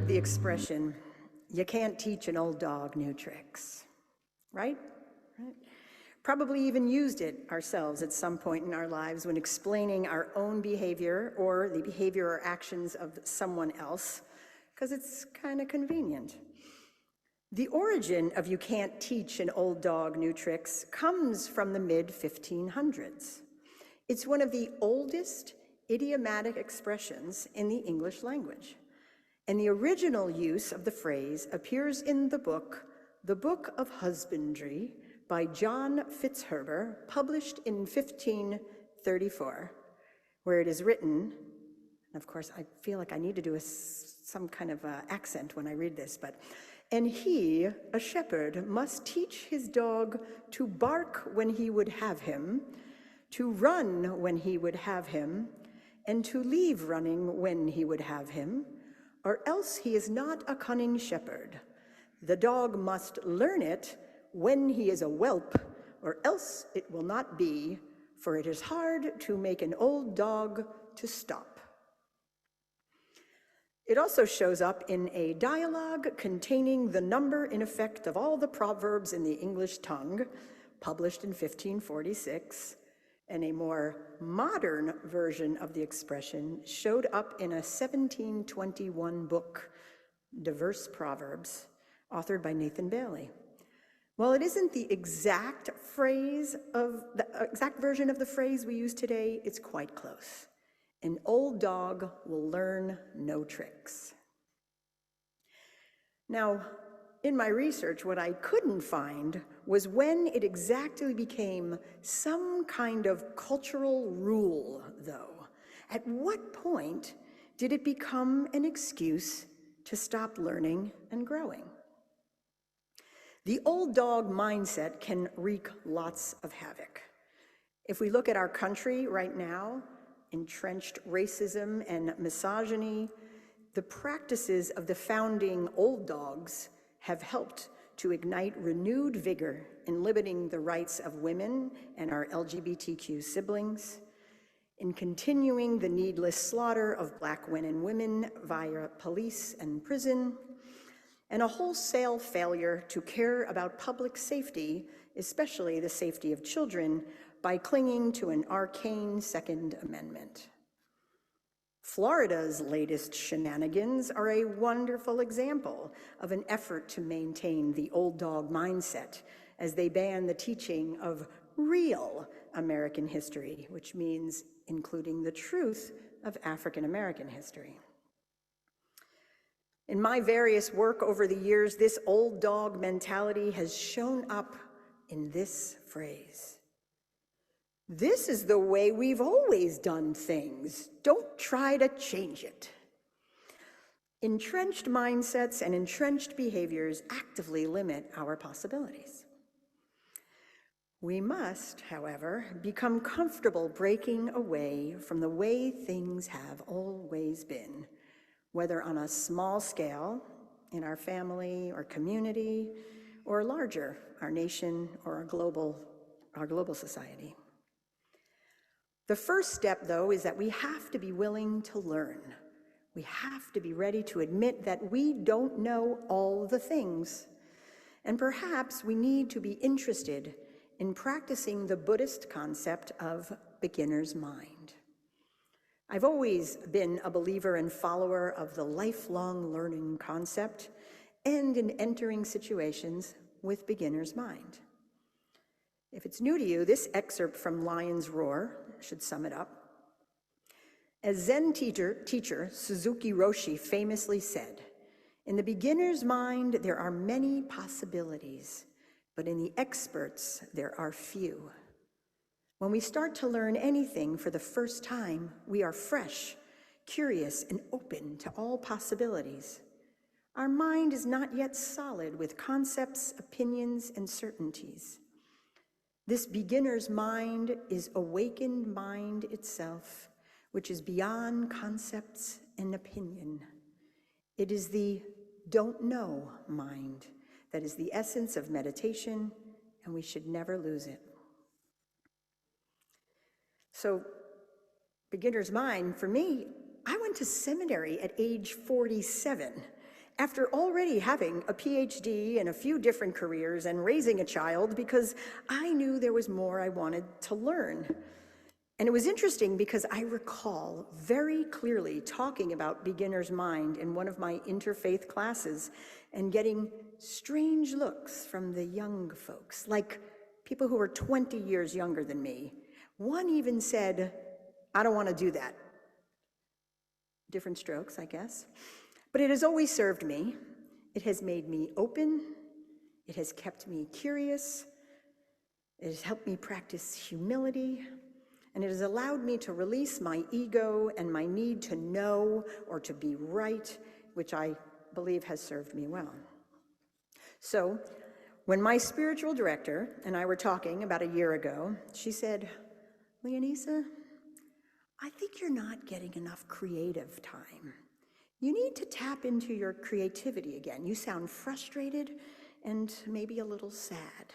heard the expression, "You can't teach an old dog new tricks," right? Probably even used it ourselves at some point in our lives when explaining our own behavior or the behavior or actions of someone else, because it's kind of convenient. The origin of "you can't teach an old dog new tricks" comes from the mid-1500s. It's one of the oldest idiomatic expressions in the English language. And the original use of the phrase appears in the book of Husbandry by John Fitzherbert, published in 1534, where it is written, and of course I feel like I need to do some kind of accent when I read this, but, "And he, a shepherd, must teach his dog to bark when he would have him, to run when he would have him, and to leave running when he would have him, or else he is not a cunning shepherd. The dog must learn it when he is a whelp, or else it will not be, for it is hard to make an old dog to stop." It also shows up in a dialogue containing the number in effect of all the proverbs in the English tongue, published in 1546, and a more modern version of the expression showed up in a 1721 book, Diverse Proverbs, authored by Nathan Bailey. While it isn't the exact version of the phrase we use today, it's quite close. An old dog will learn no tricks. Now, in my research, what I couldn't find was when it exactly became some kind of cultural rule, though. At what point did it become an excuse to stop learning and growing? The old dog mindset can wreak lots of havoc. If we look at our country right now, entrenched racism and misogyny, the practices of the founding old dogs have helped to ignite renewed vigor in limiting the rights of women and our LGBTQ siblings, in continuing the needless slaughter of Black men and women via police and prison, and a wholesale failure to care about public safety, especially the safety of children, by clinging to an arcane Second Amendment. Florida's latest shenanigans are a wonderful example of an effort to maintain the old dog mindset as they ban the teaching of real American history, which means including the truth of African American history. In my various work over the years, this old dog mentality has shown up in this phrase: "This is the way we've always done things. Don't try to change it." Entrenched mindsets and entrenched behaviors actively limit our possibilities. We must, however, become comfortable breaking away from the way things have always been, whether on a small scale, in our family or community, or larger, our nation or our global society. The first step, though, is that we have to be willing to learn. We have to be ready to admit that we don't know all the things. And perhaps we need to be interested in practicing the Buddhist concept of beginner's mind. I've always been a believer and follower of the lifelong learning concept and in entering situations with beginner's mind. If it's new to you, this excerpt from Lion's Roar should sum it up. As Zen teacher Suzuki Roshi famously said, "In the beginner's mind, there are many possibilities, but in the expert's, there are few." When we start to learn anything for the first time, we are fresh, curious, and open to all possibilities. Our mind is not yet solid with concepts, opinions, and certainties. This beginner's mind is awakened mind itself, which is beyond concepts and opinion. It is the don't know mind that is the essence of meditation, and we should never lose it. So, beginner's mind, for me, I went to seminary at age 47, after already having a PhD and a few different careers and raising a child, because I knew there was more I wanted to learn. And it was interesting because I recall very clearly talking about beginner's mind in one of my interfaith classes and getting strange looks from the young folks, like people who were 20 years younger than me. One even said, "I don't want to do that." Different strokes, I guess. But it has always served me. It has made me open. It has kept me curious. It has helped me practice humility. And it has allowed me to release my ego and my need to know or to be right, which I believe has served me well. So, when my spiritual director and I were talking about a year ago, she said, "Leonisa, I think you're not getting enough creative time. You need to tap into your creativity again. You sound frustrated and maybe a little sad."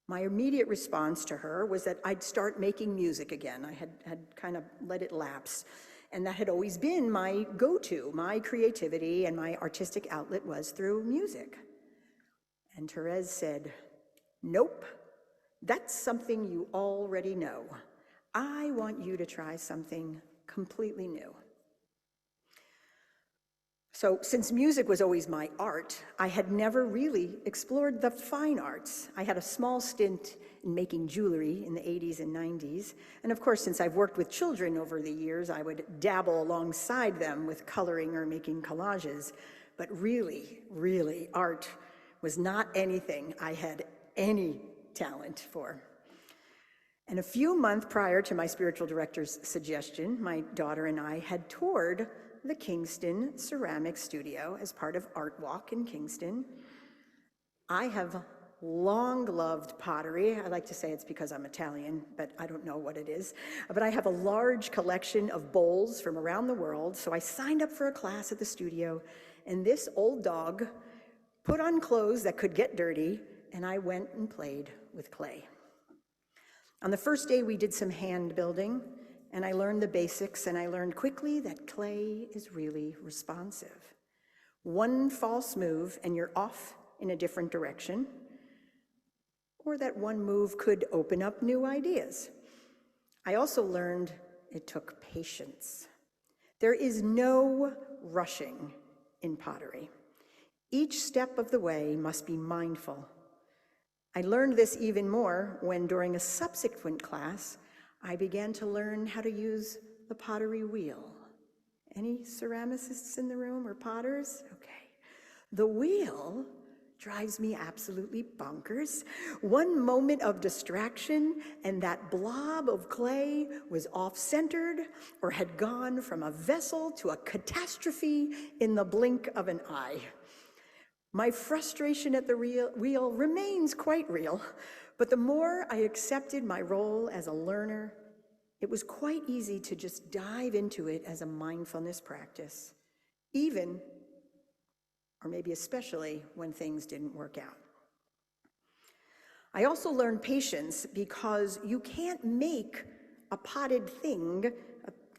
My immediate response to her was that I'd start making music again. I had kind of let it lapse. And that had always been my go-to. My creativity and my artistic outlet was through music. And Therese said, "Nope, that's something you already know. I want you to try something completely new." So since music was always my art, I had never really explored the fine arts. I had a small stint in making jewelry in the 80s and 90s. And of course, since I've worked with children over the years, I would dabble alongside them with coloring or making collages. But really, art was not anything I had any talent for. And a few months prior to my spiritual director's suggestion, my daughter and I had toured the Kingston Ceramic Studio as part of Art Walk in Kingston. I have long loved pottery. I like to say it's because I'm Italian, but I don't know what it is. But I have a large collection of bowls from around the world, so I signed up for a class at the studio, and this old dog put on clothes that could get dirty, and I went and played with clay. On the first day, we did some hand building, and I learned the basics, and I learned quickly that clay is really responsive. One false move, and you're off in a different direction, or that one move could open up new ideas. I also learned it took patience. There is no rushing in pottery. Each step of the way must be mindful. I learned this even more when, during a subsequent class, I began to learn how to use the pottery wheel. Any ceramicists in the room or potters? Okay. The wheel drives me absolutely bonkers. One moment of distraction and that blob of clay was off-centered or had gone from a vessel to a catastrophe in the blink of an eye. My frustration at the wheel remains quite real, but the more I accepted my role as a learner, it was quite easy to just dive into it as a mindfulness practice, even, or maybe especially, when things didn't work out. I also learned patience because you can't make a potted thing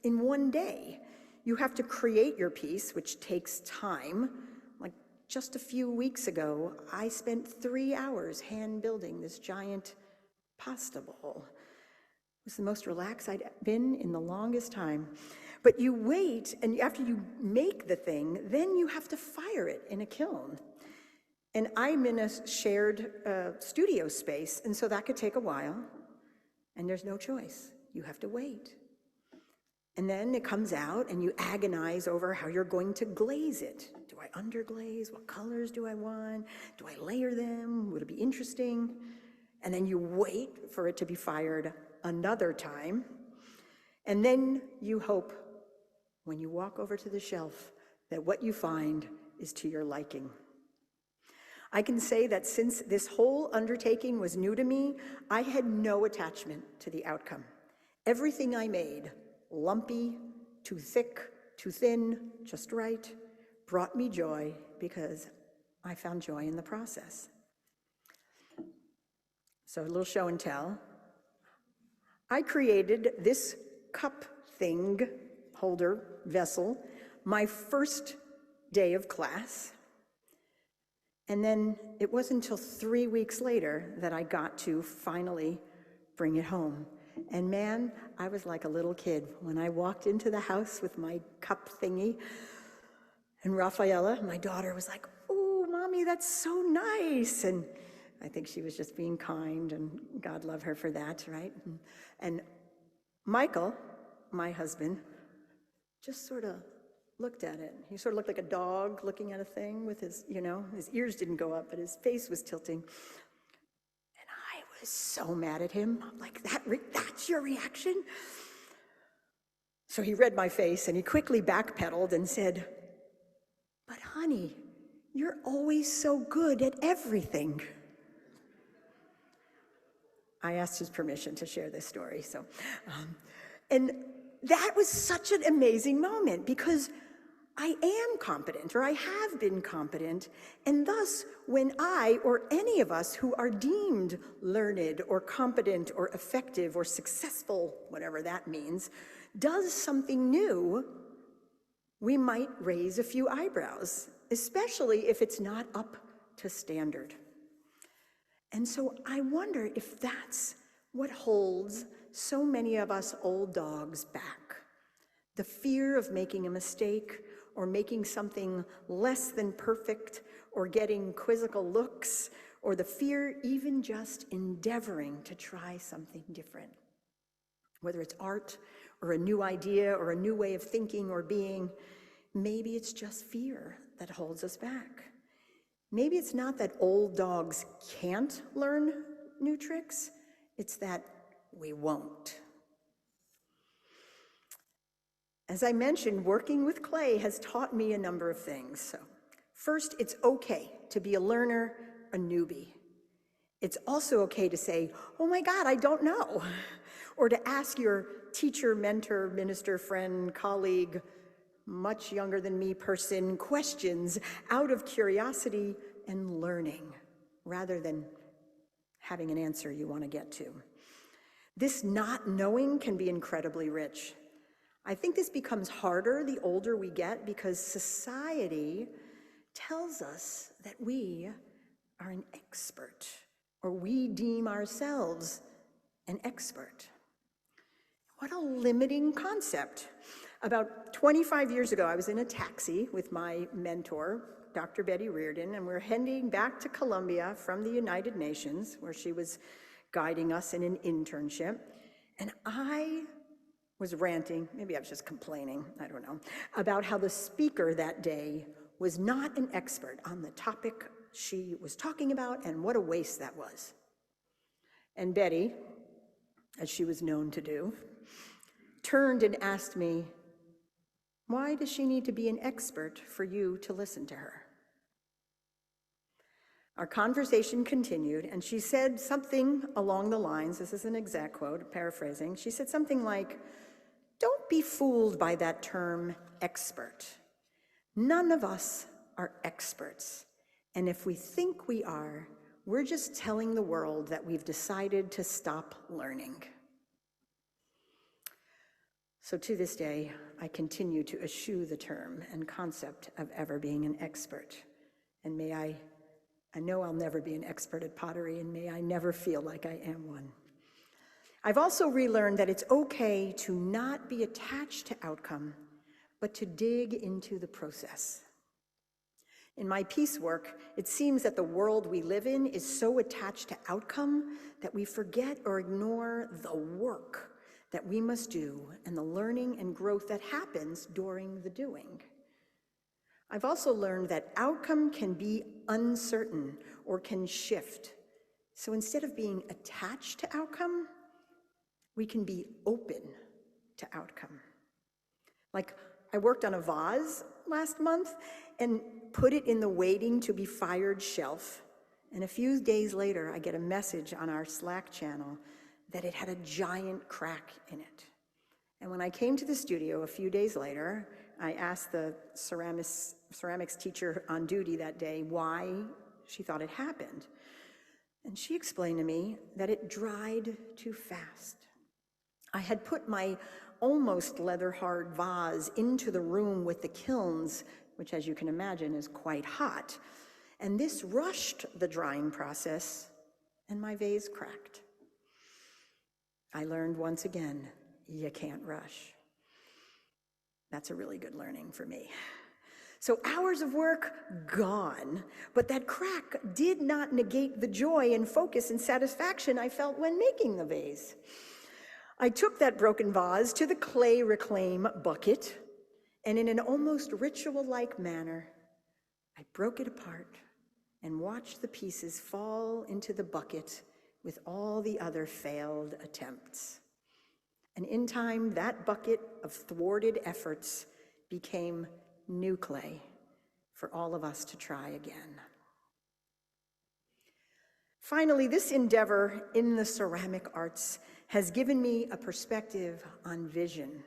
in one day. You have to create your piece, which takes time. Like just a few weeks ago, I spent 3 hours hand building this giant pasta bowl. It was the most relaxed I'd been in the longest time. But you wait, and after you make the thing, then you have to fire it in a kiln. And I'm in a shared studio space, and so that could take a while, and there's no choice. You have to wait. And then it comes out, and you agonize over how you're going to glaze it. Do I underglaze? What colors do I want? Do I layer them? Would it be interesting? And then you wait for it to be fired another time. And then you hope, when you walk over to the shelf, that what you find is to your liking. I can say that since this whole undertaking was new to me, I had no attachment to the outcome. Everything I made, lumpy, too thick, too thin, just right, brought me joy because I found joy in the process. So a little show and tell. I created this cup thing, holder, vessel, my first day of class. And then it wasn't until 3 weeks later that I got to finally bring it home. And man, I was like a little kid when I walked into the house with my cup thingy. And Rafaela, my daughter, was like, "Oh, Mommy, that's so nice." And I think she was just being kind, and God love her for that, right? And Michael, my husband, just sort of looked at it. He sort of looked like a dog looking at a thing with his, his ears didn't go up, but his face was tilting. And I was so mad at him. I'm like, that's your reaction? So he read my face and he quickly backpedaled and said, "But honey, you're always so good at everything." I asked his permission to share this story. And that was such an amazing moment because I am competent, or I have been competent, and thus when I or any of us who are deemed learned or competent or effective or successful, whatever that means, does something new, we might raise a few eyebrows, especially if it's not up to standard. And so I wonder if that's what holds so many of us old dogs back. The fear of making a mistake, or making something less than perfect, or getting quizzical looks, or the fear even just endeavoring to try something different. Whether it's art, or a new idea, or a new way of thinking or being, maybe it's just fear that holds us back. Maybe it's not that old dogs can't learn new tricks, it's that we won't. As I mentioned, working with clay has taught me a number of things. So, first, it's okay to be a learner, a newbie. It's also okay to say, "Oh my God, I don't know," or to ask your teacher, mentor, minister, friend, colleague, much younger than me person questions out of curiosity and learning, rather than having an answer you want to get to. This not knowing can be incredibly rich. I think this becomes harder the older we get because society tells us that we are an expert, or we deem ourselves an expert. What a limiting concept. About 25 years ago, I was in a taxi with my mentor, Dr. Betty Reardon, and we're heading back to Colombia from the United Nations, where she was guiding us in an internship. And I was ranting, maybe I was just complaining, I don't know, about how the speaker that day was not an expert on the topic she was talking about, and what a waste that was. And Betty, as she was known to do, turned and asked me, "Why does she need to be an expert for you to listen to her?" Our conversation continued, and she said something along the lines, this is an exact quote, paraphrasing, she said something like, "Don't be fooled by that term, expert. None of us are experts, and if we think we are, we're just telling the world that we've decided to stop learning." So to this day, I continue to eschew the term and concept of ever being an expert. And I know I'll never be an expert at pottery, and may I never feel like I am one. I've also relearned that it's okay to not be attached to outcome, but to dig into the process. In my peace work, it seems that the world we live in is so attached to outcome that we forget or ignore the work that we must do and the learning and growth that happens during the doing. I've also learned that outcome can be uncertain or can shift. So instead of being attached to outcome, we can be open to outcome. Like, I worked on a vase last month and put it in the waiting to be fired shelf. And a few days later, I get a message on our Slack channel that it had a giant crack in it. And when I came to the studio a few days later, I asked the ceramics teacher on duty that day why she thought it happened. And she explained to me that it dried too fast. I had put my almost leather-hard vase into the room with the kilns which as you can imagine is quite hot. And this rushed the drying process, and my vase cracked. I learned once again, you can't rush. That's a really good learning for me. So hours of work gone, but that crack did not negate the joy and focus and satisfaction I felt when making the vase. I took that broken vase to the clay reclaim bucket, and in an almost ritual-like manner, I broke it apart and watched the pieces fall into the bucket with all the other failed attempts. And in time, that bucket of thwarted efforts became new clay for all of us to try again. Finally, this endeavor in the ceramic arts has given me a perspective on vision.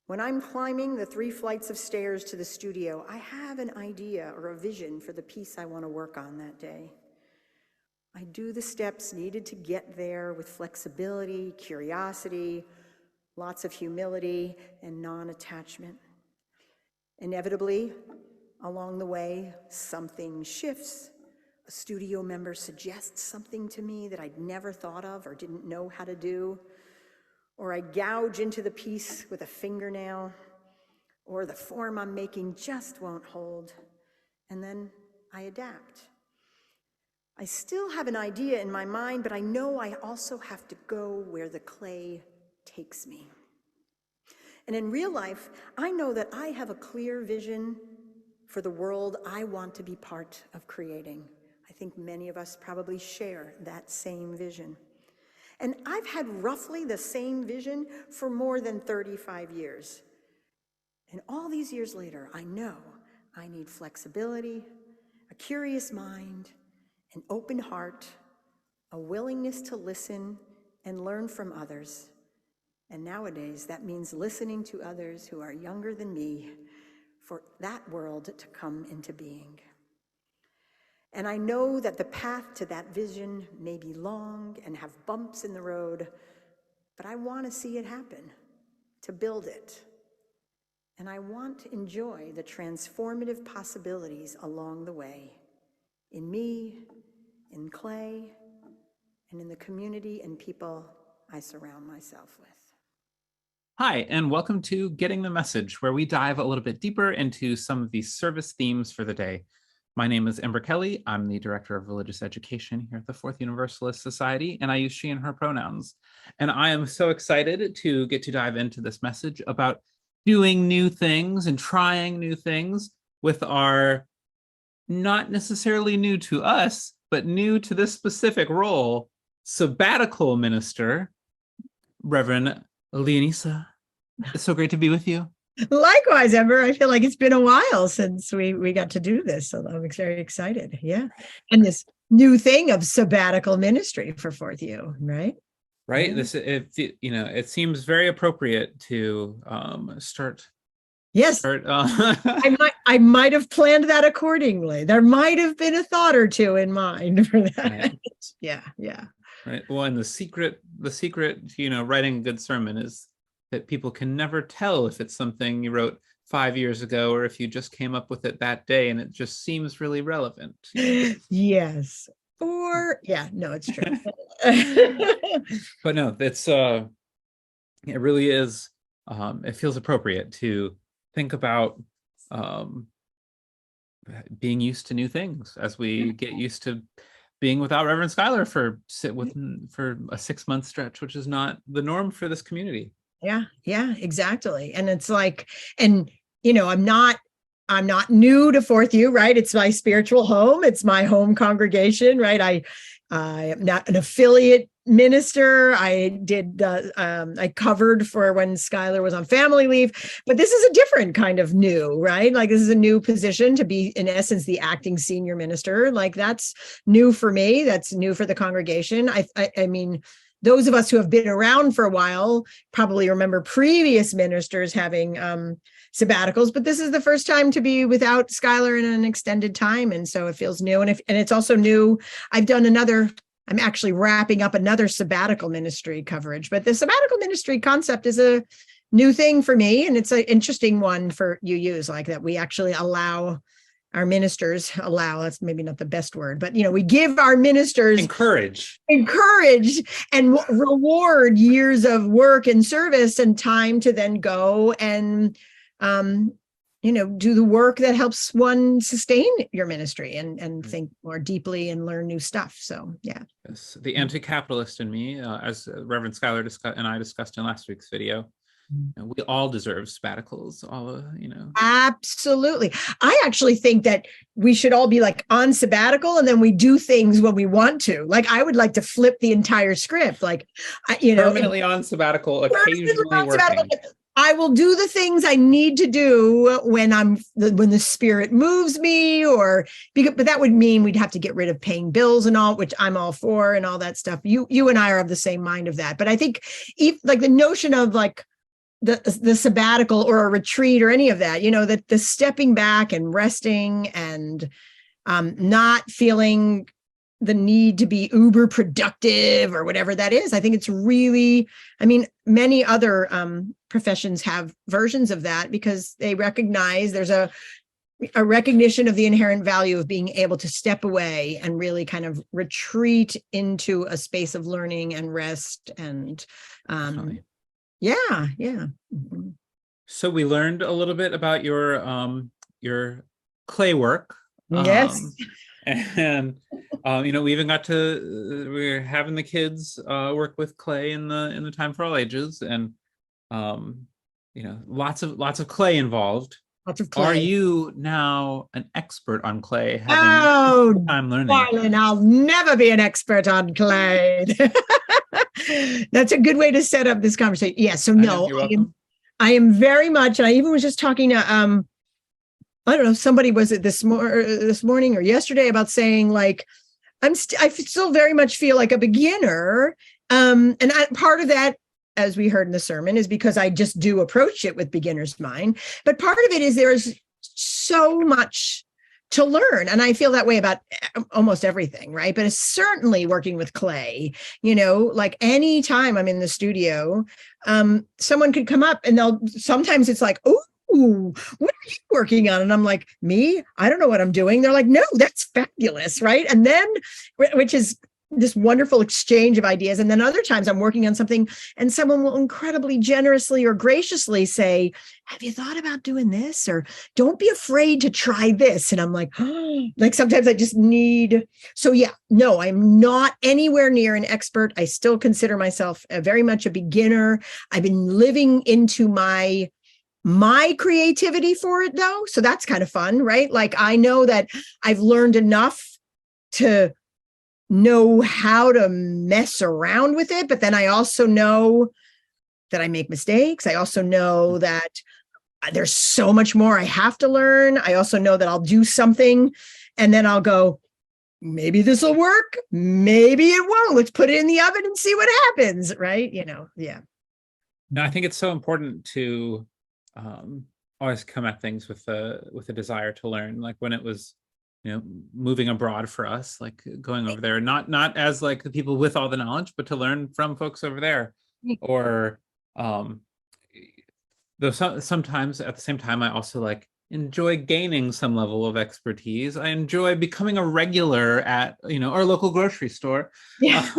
When I'm climbing the 3 flights of stairs to the studio, I have an idea or a vision for the piece I want to work on that day. I do the steps needed to get there with flexibility, curiosity, lots of humility, and non-attachment. Inevitably, along the way, something shifts. A studio member suggests something to me that I'd never thought of or didn't know how to do, or I gouge into the piece with a fingernail, or the form I'm making just won't hold, and then I adapt. I still have an idea in my mind, but I know I also have to go where the clay takes me. And in real life, I know that I have a clear vision for the world I want to be part of creating. I think many of us probably share that same vision. And I've had roughly the same vision for more than 35 years. And all these years later, I know I need flexibility, a curious mind, an open heart, a willingness to listen and learn from others. And nowadays, that means listening to others who are younger than me for that world to come into being. And I know that the path to that vision may be long and have bumps in the road, but I want to see it happen, to build it. And I want to enjoy the transformative possibilities along the way, in me, in clay, and in the community and people I surround myself with. Hi, and welcome to Getting the Message, where we dive a little bit deeper into some of the service themes for the day. My name is Ember Kelly. I'm the Director of Religious Education here at the Fourth Universalist Society, and I use she and her pronouns. And I am so excited to get to dive into this message about doing new things and trying new things with our not necessarily new to us, but new to this specific role, sabbatical minister, Reverend Leonisa. It's so great to be with you. Likewise, Ember. I feel like it's been a while since we got to do this, so I'm very excited. Yeah, and this new thing of sabbatical ministry for Fourth U, right? Right. Yeah. It seems very appropriate to start. Yes, I might have planned that accordingly. There might have been a thought or two in mind for that. Yeah. Right. Well, and the secret, writing a good sermon is that people can never tell if it's something you wrote 5 years ago or if you just came up with it that day and it just seems really relevant. Yes. Or no, it's true. But no, it's it really is. It feels appropriate to think about being used to new things as we get used to being without Reverend Schuyler for a 6-month stretch, which is not the norm for this community. Yeah, exactly. And it's like, and I'm not new to Fourth U, right? It's my spiritual home. It's my home congregation, right? I am not an affiliate minister. I covered for when Schuyler was on family leave, but this is a different kind of new, right? Like this is a new position to be, in essence, the acting senior minister. Like that's new for me. That's new for the congregation. I mean, those of us who have been around for a while probably remember previous ministers having sabbaticals, but this is the first time to be without Schuyler in an extended time. And so it feels new. And it's also new. I'm actually wrapping up another sabbatical ministry coverage, but the sabbatical ministry concept is a new thing for me. And it's an interesting one for UUs, like that we actually allow our ministers, that's maybe not the best word, but, we give our ministers encourage and reward years of work and service and time to then go and, do the work that helps one sustain your ministry and think more deeply and learn new stuff. So, yeah. Yes, the anti-capitalist in me, as Reverend Schuyler and I discussed in last week's video, we all deserve sabbaticals, Absolutely. I actually think that we should all be like on sabbatical and then we do things when we want to. Like, I would like to flip the entire script, like, permanently on sabbatical, occasionally working. I will do the things I need to do when the spirit moves me, but that would mean we'd have to get rid of paying bills and all, which I'm all for, and all that stuff. You and I are of the same mind of that. But I think like the notion of like the sabbatical or a retreat or any of that, that the stepping back and resting and not feeling the need to be uber productive or whatever that is. I think it's really, many other professions have versions of that because they recognize there's a recognition of the inherent value of being able to step away and really kind of retreat into a space of learning and rest and yeah. Mm-hmm. So we learned a little bit about your clay work. Yes. And we even got we're having the kids work with clay in the Time for All Ages, and lots of clay involved. Lots of clay. Are you now an expert on clay? Time learning. Darling, I'll never be an expert on clay. That's a good way to set up this conversation. Yeah. So no, I am very much. And I even was just talking to I don't know, somebody was it this morning or yesterday about saying like I still very much feel like a beginner. Part of that, as we heard in the sermon, is because I just do approach it with beginner's mind. But part of it is there's so much to learn. And I feel that way about almost everything, right? But it's certainly working with clay, like any time I'm in the studio, someone could come up and sometimes it's like, oh, what are you working on? And I'm like, me? I don't know what I'm doing. They're like, no, that's fabulous, right? And then, which is this wonderful exchange of ideas. And then other times I'm working on something and someone will incredibly generously or graciously say, have you thought about doing this? Or don't be afraid to try this. And I'm like, oh, like sometimes I just need. So yeah, no, I'm not anywhere near an expert. I still consider myself very much a beginner. I've been living into my creativity for it though. So that's kind of fun, right? Like I know that I've learned enough to know how to mess around with it. But then I also know that I make mistakes. I also know that there's so much more I have to learn. I also know that I'll do something and then I'll go, maybe this will work. Maybe it won't. Let's put it in the oven and see what happens. Right. Yeah. No, I think it's so important to always come at things with a desire to learn. Like when it was, moving abroad for us, like going over there, not as like the people with all the knowledge, but to learn from folks over there. Or though sometimes at the same time, I also like enjoy gaining some level of expertise. I enjoy becoming a regular at, our local grocery store. Yeah.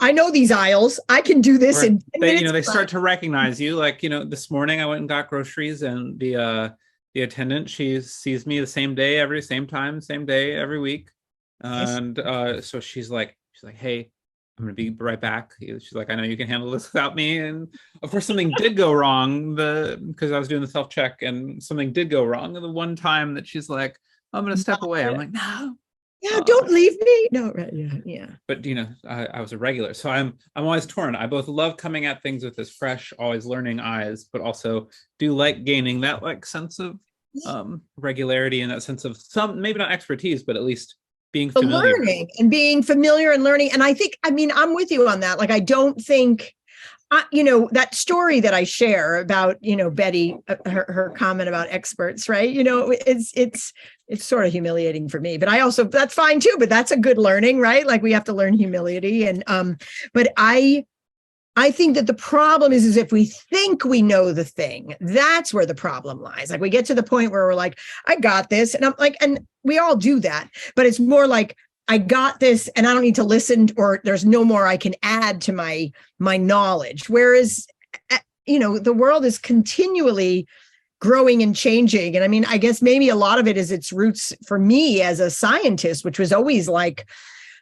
I know these aisles. I can do this in 10 minutes. They start to recognize you. Like, this morning I went and got groceries and the attendant, she sees me the same day, same time, same day, every week. And so she's like, hey, I'm going to be right back. She's like, I know you can handle this without me. And of course, something did go wrong because I was doing the self-check and something did go wrong. The one time that she's like, I'm going to step away. I'm like, no. Yeah, don't leave me. No, right. Yeah. But I was a regular, so I'm always torn. I both love coming at things with this fresh, always learning eyes, but also do like gaining that like sense of regularity and that sense of some, maybe not expertise, but at least being familiar. Learning and being familiar and learning. And I think, I'm with you on that. Like, I don't think, that story that I share about, Betty, her comment about experts, right? It's sort of humiliating for me, but that's fine too, but that's a good learning, right? Like we have to learn humility. And, but I I think that the problem is if we think we know the thing, that's where the problem lies. Like we get to the point where we're like, I got this. And I'm like, and we all do that, but it's more like, I got this and I don't need to listen, or there's no more I can add to my knowledge. Whereas, the world is continually growing and changing. And I mean, I guess maybe a lot of it is its roots for me as a scientist, which was always like,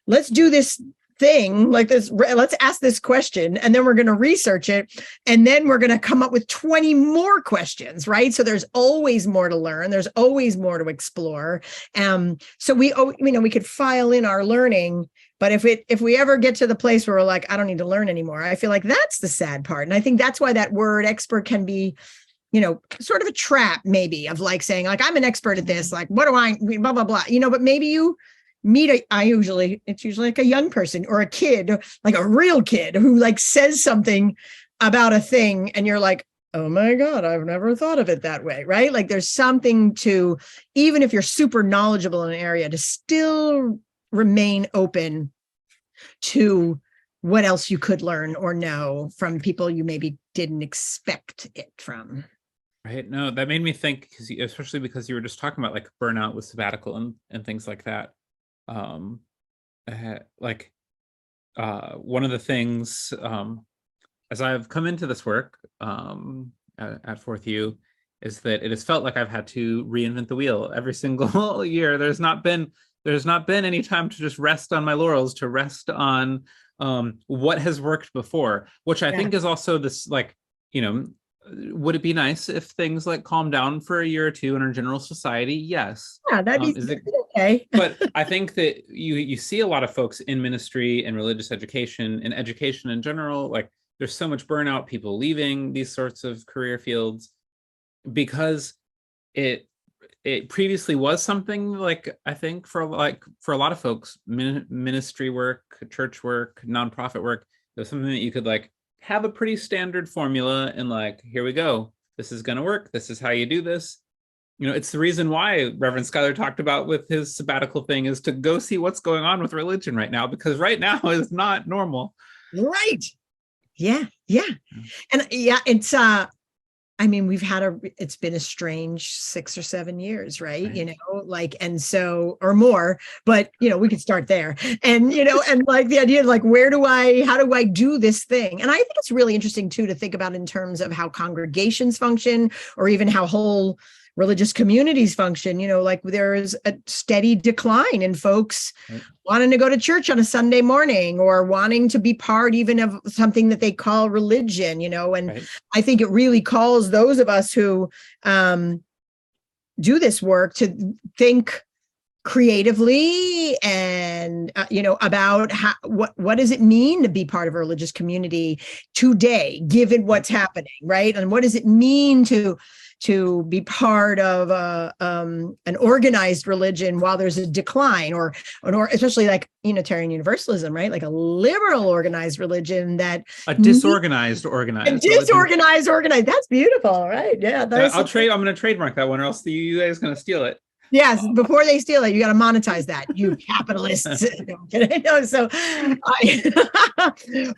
let's do this thing like this, let's ask this question, and then we're going to research it, and then we're going to come up with 20 more questions, right? So there's always more to learn, there's always more to explore. So we could file in our learning, but if we ever get to the place where we're like, I don't need to learn anymore, I feel like that's the sad part. And I think that's why that word expert can be, sort of a trap, maybe, of like saying, like, I'm an expert at this, like, what do I, blah, blah, blah, but maybe you meet it's usually like a young person or a kid, like a real kid who like says something about a thing and you're like, oh my God, I've never thought of it that way, right? Like there's something to, even if you're super knowledgeable in an area, to still remain open to what else you could learn or know from people you maybe didn't expect it from. Right. No, that made me think, especially because you were just talking about like burnout with Sabbatical and things like that. One of the things, as I've come into this work at Fourth U, is that it has felt like I've had to reinvent the wheel every single year. There's not been any time to just rest on my laurels, to rest on what has worked before, which I think is also this, like, would it be nice if things like calm down for a year or two in our general society? Yes. Yeah, that'd be okay. But I think that you see a lot of folks in ministry and religious education and education in general, like there's so much burnout, people leaving these sorts of career fields because it previously was something, like, I think for a lot of folks, ministry work, church work, nonprofit work, there's something that you could like have a pretty standard formula and like, here we go, this is going to work, this is how you do this. It's the reason why Reverend Schuyler talked about with his sabbatical thing, is to go see what's going on with religion right now, because right now is not normal. Right. Yeah. And it's it's been a strange 6 or 7 years, right? And so, or more, but we could start there. And and like the idea of like, how do I do this thing? And I think it's really interesting too to think about in terms of how congregations function, or even how whole religious communities function. Like there's a steady decline in folks wanting to go to church on a Sunday morning, or wanting to be part even of something that they call religion, and I think it really calls those of us who do this work to think creatively and about what does it mean to be part of a religious community today, given what's happening, right? And what does it mean to be part of an organized religion while there's a decline, or especially like Unitarian Universalism, right? Like a liberal organized religion that a disorganized organized. That's beautiful, right? Yeah, I'm going to trademark that one, or else you guys are going to steal it. Yes, before they steal it, you got to monetize that, you capitalists. So,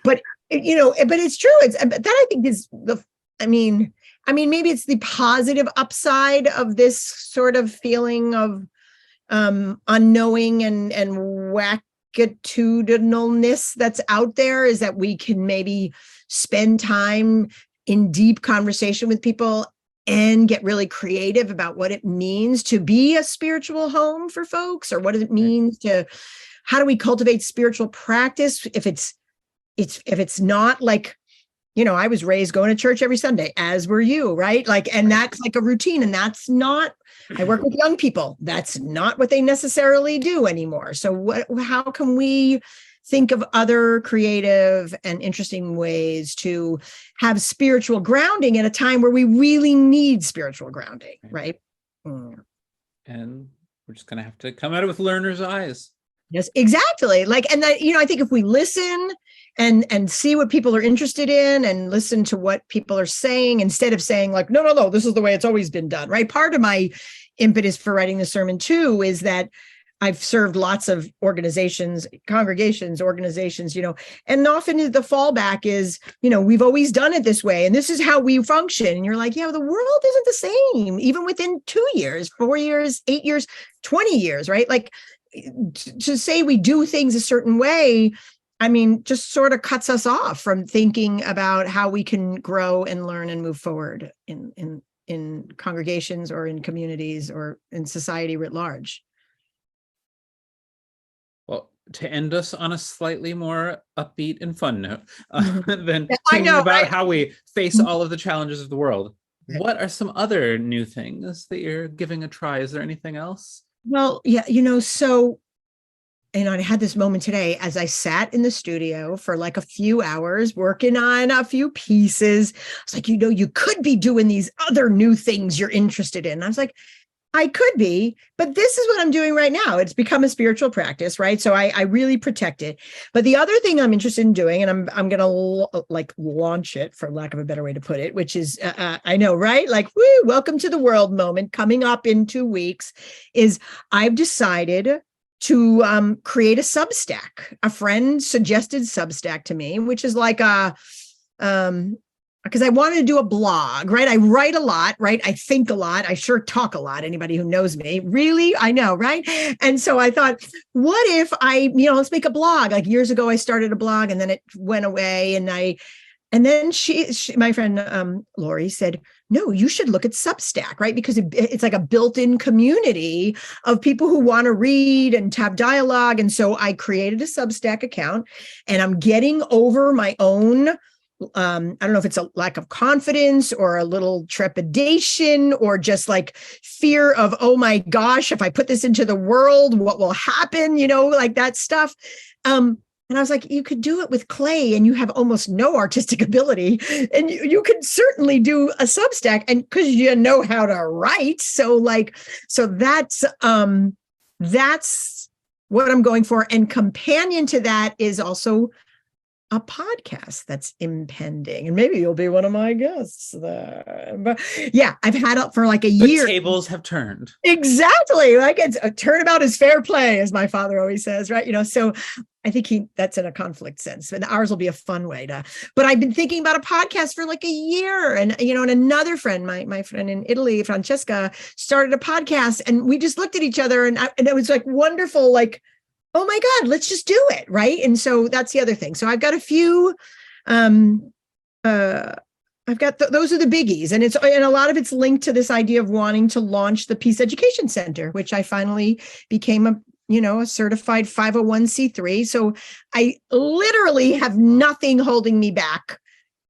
but it's true. That I think is maybe it's the positive upside of this sort of feeling of unknowing and wackatudinalness that's out there, is that we can maybe spend time in deep conversation with people and get really creative about what it means to be a spiritual home for folks, or what does it mean how do we cultivate spiritual practice if it's not like, I was raised going to church every Sunday, as were you, right? Like, and that's like a routine, and that's not, I work with young people, that's not what they necessarily do anymore. So how can we think of other creative and interesting ways to have spiritual grounding at a time where we really need spiritual grounding, right? And we're just going to have to come at it with learner's eyes. Yes, exactly. Like, and that, I think if we listen and see what people are interested in and listen to what people are saying, instead of saying like, no, this is the way it's always been done, right? Part of my impetus for writing the sermon too is that I've served lots of organizations, congregations, organizations, and often the fallback is, we've always done it this way and this is how we function. And you're like, yeah, the world isn't the same, even within 2 years, 4 years, 8 years, 20 years, right? Like to say we do things a certain way, I mean, just sort of cuts us off from thinking about how we can grow and learn and move forward in congregations or in communities or in society writ large. Well, to end us on a slightly more upbeat and fun note, than I thinking know, about right? how we face all of the challenges of the world, what are some other new things that you're giving a try? Is there anything else? Well, yeah, so, and I had this moment today as I sat in the studio for like a few hours working on a few pieces. It's like, you could be doing these other new things you're interested in. I was like, I could be, but this is what I'm doing right now. It's become a spiritual practice, right? So I really protect it. But the other thing I'm interested in doing, and I'm going to launch it, for lack of a better way to put it, which is, I know, right? Like, woo, welcome to the world moment coming up in 2 weeks, is I've decided to create a Substack. A friend suggested Substack to me, which is like because I wanted to do a blog, right? I write a lot, right? I think a lot. I sure talk a lot. Anybody who knows me, really, I know, right? And so I thought, what if let's make a blog. Like years ago, I started a blog and then it went away. And then she my friend Lori said, no, you should look at Substack, right? Because it's like a built-in community of people who want to read and have dialogue. And so I created a Substack account, and I'm getting over my own I don't know if it's a lack of confidence or a little trepidation or just like fear of, oh my gosh, if I put this into the world, what will happen? Like that stuff. And I was like, you could do it with clay and you have almost no artistic ability, and you could certainly do a Substack, and because you know how to write. So that's what I'm going for. And companion to that is also a podcast that's impending, and maybe you'll be one of my guests there. But yeah, I've had it for like a year. The tables have turned. Exactly. Like it's a turnabout is fair play, as my father always says, right? So I think that's in a conflict sense, and ours will be a fun way but I've been thinking about a podcast for like a year, and and another friend, my friend in Italy, Francesca, started a podcast, and we just looked at each other, and it was like wonderful, like, oh my God, let's just do it. Right. And so that's the other thing. So I've got a few, those are the biggies. And a lot of it's linked to this idea of wanting to launch the Peace Education Center, which I finally became a certified 501c3. So I literally have nothing holding me back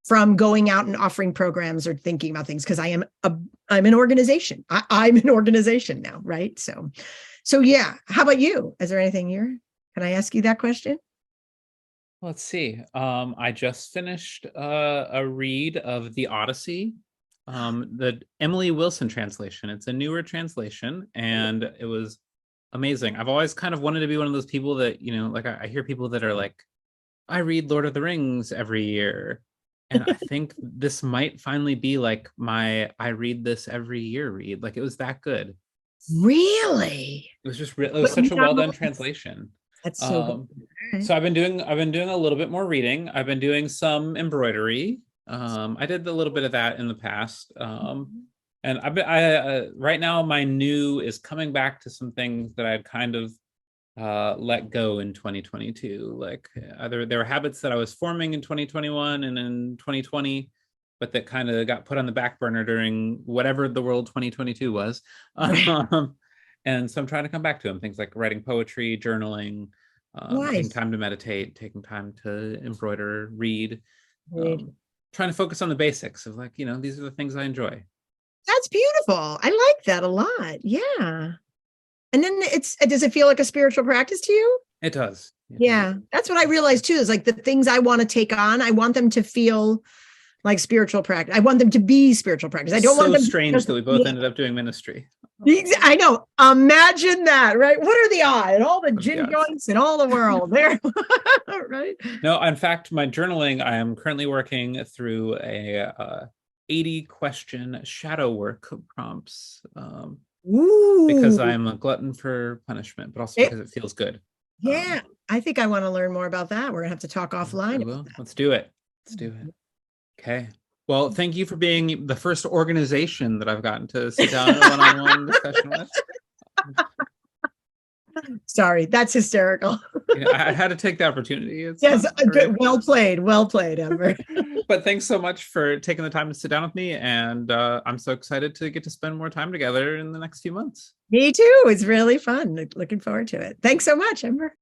from going out and offering programs or thinking about things, because I'm an organization. I'm an organization now. Right. So yeah, how about you? Is there anything can I ask you that question? Let's see. I just finished a read of the Odyssey, the Emily Wilson translation. It's a newer translation, and it was amazing. I've always kind of wanted to be one of those people that, like I hear people that are like, I read Lord of the Rings every year. And I think this might finally be like my I read this every year read. Like, it was that good. Really? It was just it was such a well done translation. That's so good. So I've been doing a little bit more reading. I've been doing some embroidery. I did a little bit of that in the past. And I right now my new is coming back to some things that I'd kind of let go in 2022. Like either there were habits that I was forming in 2021 and in 2020, but that kind of got put on the back burner during whatever the world 2022 was. And so I'm trying to come back to them. Things like writing poetry, journaling, taking time to meditate, taking time to embroider, read. Trying to focus on the basics of like, these are the things I enjoy. That's beautiful. I like that a lot. Yeah. And then does it feel like a spiritual practice to you? It does. Yeah. That's what I realized too, is like the things I want to take on, I want them to feel like spiritual practice. I want them to be spiritual practice. I don't want them. So strange that we both ended up doing ministry. I know. Imagine that, right? What are the odds? All the gin joints in all the world there, right? No, in fact, my journaling, I am currently working through a 80 question shadow work prompts. Ooh. because I'm a glutton for punishment, but also because it feels good. Yeah, I think I want to learn more about that. We're gonna have to talk offline. We will. Let's do it. Let's do it. Okay. Well, thank you for being the first organization that I've gotten to sit down in a one-on-one discussion with. Sorry, that's hysterical. Yeah, I had to take the opportunity. It's Yes, not very- good. Well played, Amber. But thanks so much for taking the time to sit down with me. And I'm so excited to get to spend more time together in the next few months. Me too. It's really fun. Looking forward to it. Thanks so much, Amber.